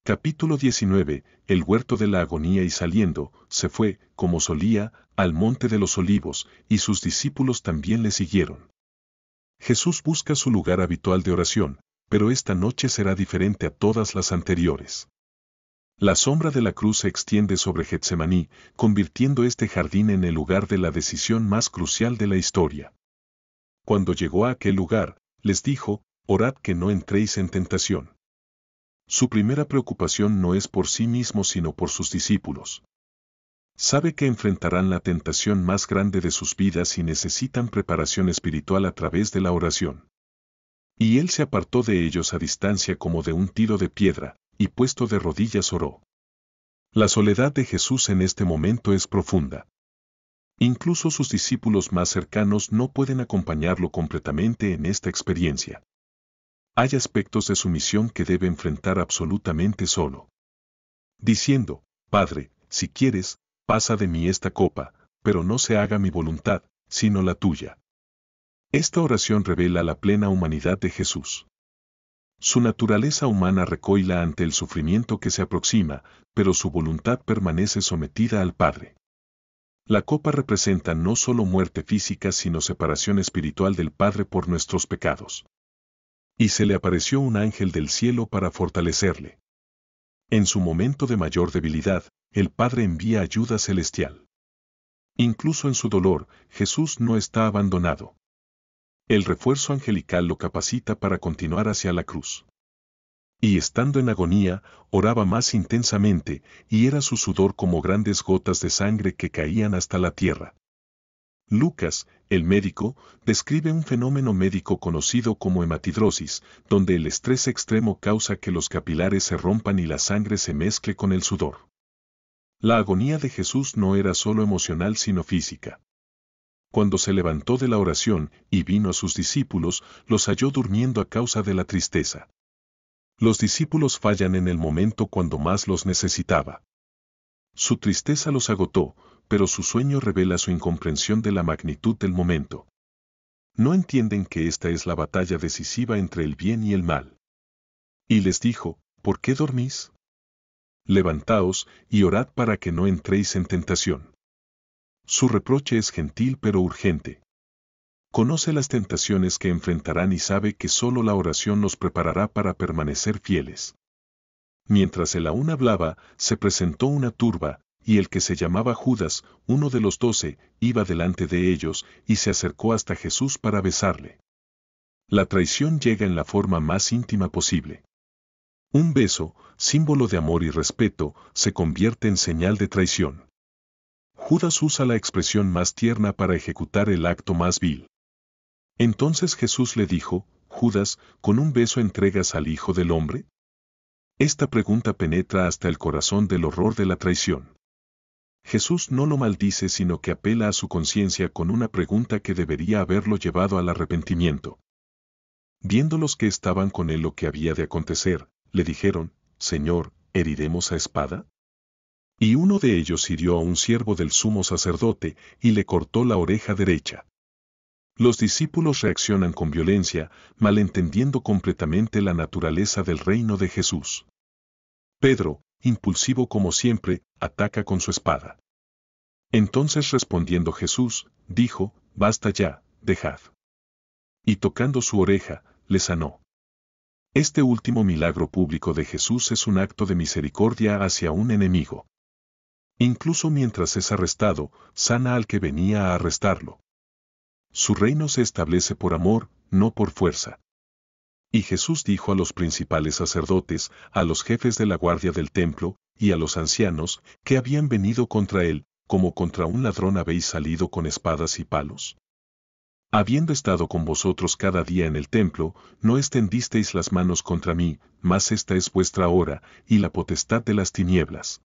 Capítulo 19. El huerto de la agonía, y saliendo, se fue, como solía, al monte de los olivos, y sus discípulos también le siguieron. Jesús busca su lugar habitual de oración, pero esta noche será diferente a todas las anteriores. La sombra de la cruz se extiende sobre Getsemaní, convirtiendo este jardín en el lugar de la decisión más crucial de la historia. Cuando llegó a aquel lugar, les dijo: orad que no entréis en tentación. Su primera preocupación no es por sí mismo sino por sus discípulos. Sabe que enfrentarán la tentación más grande de sus vidas y necesitan preparación espiritual a través de la oración. Y él se apartó de ellos a distancia como de un tiro de piedra, y puesto de rodillas oró. La soledad de Jesús en este momento es profunda. Incluso sus discípulos más cercanos no pueden acompañarlo completamente en esta experiencia. Hay aspectos de su misión que debe enfrentar absolutamente solo. Diciendo: Padre, si quieres, pasa de mí esta copa, pero no se haga mi voluntad, sino la tuya. Esta oración revela la plena humanidad de Jesús. Su naturaleza humana recoila ante el sufrimiento que se aproxima, pero su voluntad permanece sometida al Padre. La copa representa no solo muerte física sino separación espiritual del Padre por nuestros pecados. Y se le apareció un ángel del cielo para fortalecerle. En su momento de mayor debilidad, el Padre envía ayuda celestial. Incluso en su dolor, Jesús no está abandonado. El refuerzo angelical lo capacita para continuar hacia la cruz. Y estando en agonía, oraba más intensamente, y era su sudor como grandes gotas de sangre que caían hasta la tierra. Lucas, el médico, describe un fenómeno médico conocido como hematidrosis, donde el estrés extremo causa que los capilares se rompan y la sangre se mezcle con el sudor. La agonía de Jesús no era solo emocional sino física. Cuando se levantó de la oración y vino a sus discípulos, los halló durmiendo a causa de la tristeza. Los discípulos fallan en el momento cuando más los necesitaba. Su tristeza los agotó, pero su sueño revela su incomprensión de la magnitud del momento. No entienden que esta es la batalla decisiva entre el bien y el mal. Y les dijo: ¿por qué dormís? Levantaos y orad para que no entréis en tentación. Su reproche es gentil pero urgente. Conoce las tentaciones que enfrentarán y sabe que solo la oración nos preparará para permanecer fieles. Mientras él aún hablaba, se presentó una turba, y el que se llamaba Judas, uno de los 12, iba delante de ellos, y se acercó hasta Jesús para besarle. La traición llega en la forma más íntima posible. Un beso, símbolo de amor y respeto, se convierte en señal de traición. Judas usa la expresión más tierna para ejecutar el acto más vil. Entonces Jesús le dijo: Judas, ¿con un beso entregas al Hijo del Hombre? Esta pregunta penetra hasta el corazón del horror de la traición. Jesús no lo maldice sino que apela a su conciencia con una pregunta que debería haberlo llevado al arrepentimiento. Viendo los que estaban con él lo que había de acontecer, le dijeron: Señor, ¿heriremos a espada? Y uno de ellos hirió a un siervo del sumo sacerdote, y le cortó la oreja derecha. Los discípulos reaccionan con violencia, malentendiendo completamente la naturaleza del reino de Jesús. Pedro, impulsivo como siempre, ataca con su espada. Entonces respondiendo Jesús, dijo: Basta ya, dejad. Y tocando su oreja, le sanó. Este último milagro público de Jesús es un acto de misericordia hacia un enemigo. Incluso mientras es arrestado, sana al que venía a arrestarlo. Su reino se establece por amor, no por fuerza. Y Jesús dijo a los principales sacerdotes, a los jefes de la guardia del templo, y a los ancianos, que habían venido contra él: ¿como contra un ladrón habéis salido con espadas y palos? Habiendo estado con vosotros cada día en el templo, no extendisteis las manos contra mí, mas esta es vuestra hora, y la potestad de las tinieblas.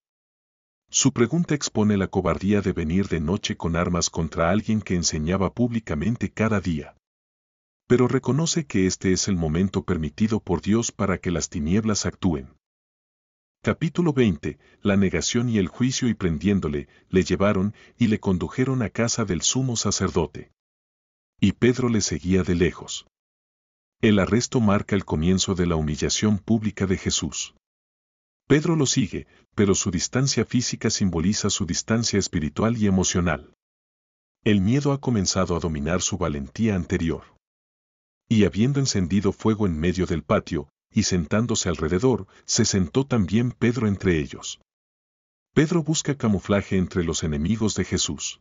Su pregunta expone la cobardía de venir de noche con armas contra alguien que enseñaba públicamente cada día. Pero reconoce que este es el momento permitido por Dios para que las tinieblas actúen. Capítulo 20. La negación y el juicio. Y prendiéndole, le llevaron, y le condujeron a casa del sumo sacerdote. Y Pedro le seguía de lejos. El arresto marca el comienzo de la humillación pública de Jesús. Pedro lo sigue, pero su distancia física simboliza su distancia espiritual y emocional. El miedo ha comenzado a dominar su valentía anterior. Y habiendo encendido fuego en medio del patio, y sentándose alrededor, se sentó también Pedro entre ellos. Pedro busca camuflaje entre los enemigos de Jesús.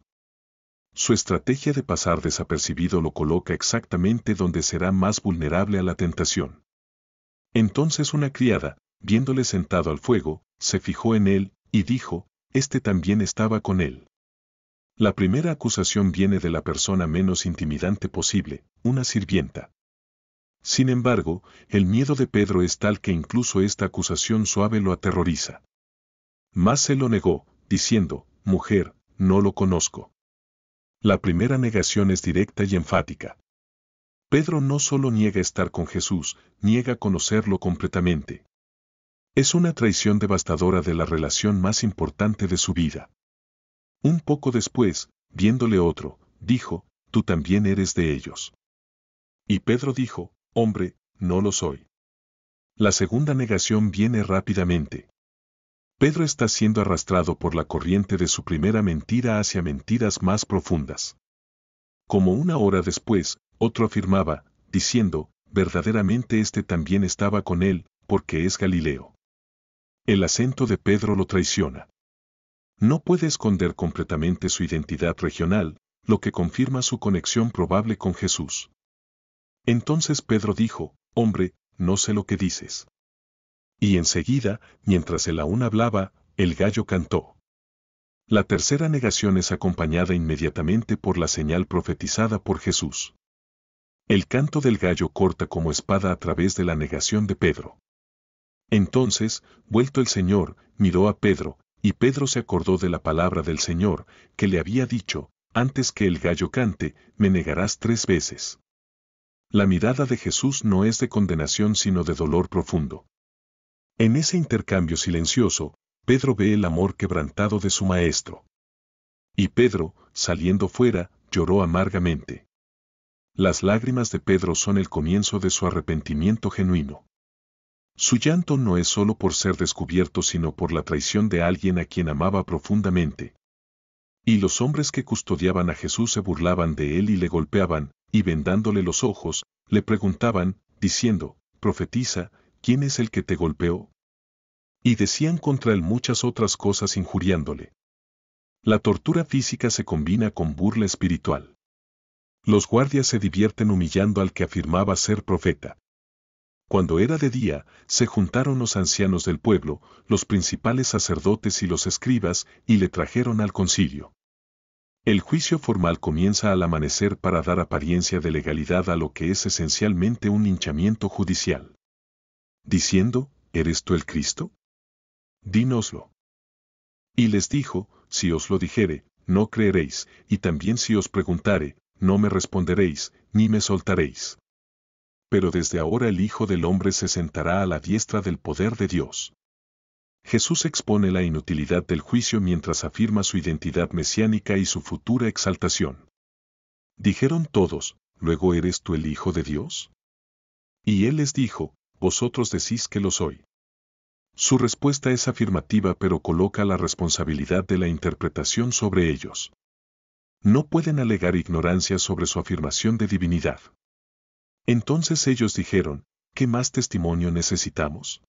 Su estrategia de pasar desapercibido lo coloca exactamente donde será más vulnerable a la tentación. Entonces una criada, viéndole sentado al fuego, se fijó en él, y dijo, «Este también estaba con él». La primera acusación viene de la persona menos intimidante posible, una sirvienta. Sin embargo, el miedo de Pedro es tal que incluso esta acusación suave lo aterroriza. Mas se lo negó, diciendo, «Mujer, no lo conozco». La primera negación es directa y enfática. Pedro no solo niega estar con Jesús, niega conocerlo completamente. Es una traición devastadora de la relación más importante de su vida. Un poco después, viéndole otro, dijo, «Tú también eres de ellos». Y Pedro dijo, «Hombre, no lo soy». La segunda negación viene rápidamente. Pedro está siendo arrastrado por la corriente de su primera mentira hacia mentiras más profundas. Como una hora después, otro afirmaba, diciendo, «Verdaderamente este también estaba con él, porque es Galileo». El acento de Pedro lo traiciona. No puede esconder completamente su identidad regional, lo que confirma su conexión probable con Jesús. Entonces Pedro dijo, «Hombre, no sé lo que dices». Y enseguida, mientras él aún hablaba, el gallo cantó. La tercera negación es acompañada inmediatamente por la señal profetizada por Jesús. El canto del gallo corta como espada a través de la negación de Pedro. Entonces, vuelto el Señor, miró a Pedro, y Pedro se acordó de la palabra del Señor, que le había dicho, «Antes que el gallo cante, me negarás 3 veces». La mirada de Jesús no es de condenación sino de dolor profundo. En ese intercambio silencioso, Pedro ve el amor quebrantado de su maestro. Y Pedro, saliendo fuera, lloró amargamente. Las lágrimas de Pedro son el comienzo de su arrepentimiento genuino. Su llanto no es solo por ser descubierto sino por la traición de alguien a quien amaba profundamente. Y los hombres que custodiaban a Jesús se burlaban de él y le golpeaban, y vendándole los ojos, le preguntaban, diciendo, «Profetiza, ¿quién es el que te golpeó?». Y decían contra él muchas otras cosas injuriándole. La tortura física se combina con burla espiritual. Los guardias se divierten humillando al que afirmaba ser profeta. Cuando era de día, se juntaron los ancianos del pueblo, los principales sacerdotes y los escribas, y le trajeron al concilio. El juicio formal comienza al amanecer para dar apariencia de legalidad a lo que es esencialmente un linchamiento judicial. Diciendo, ¿eres tú el Cristo? Dínoslo. Y les dijo, si os lo dijere, no creeréis, y también si os preguntare, no me responderéis, ni me soltaréis. Pero desde ahora el Hijo del Hombre se sentará a la diestra del poder de Dios. Jesús expone la inutilidad del juicio mientras afirma su identidad mesiánica y su futura exaltación. Dijeron todos, ¿luego eres tú el Hijo de Dios? Y él les dijo, vosotros decís que lo soy. Su respuesta es afirmativa pero coloca la responsabilidad de la interpretación sobre ellos. No pueden alegar ignorancia sobre su afirmación de divinidad. Entonces ellos dijeron, ¿qué más testimonio necesitamos?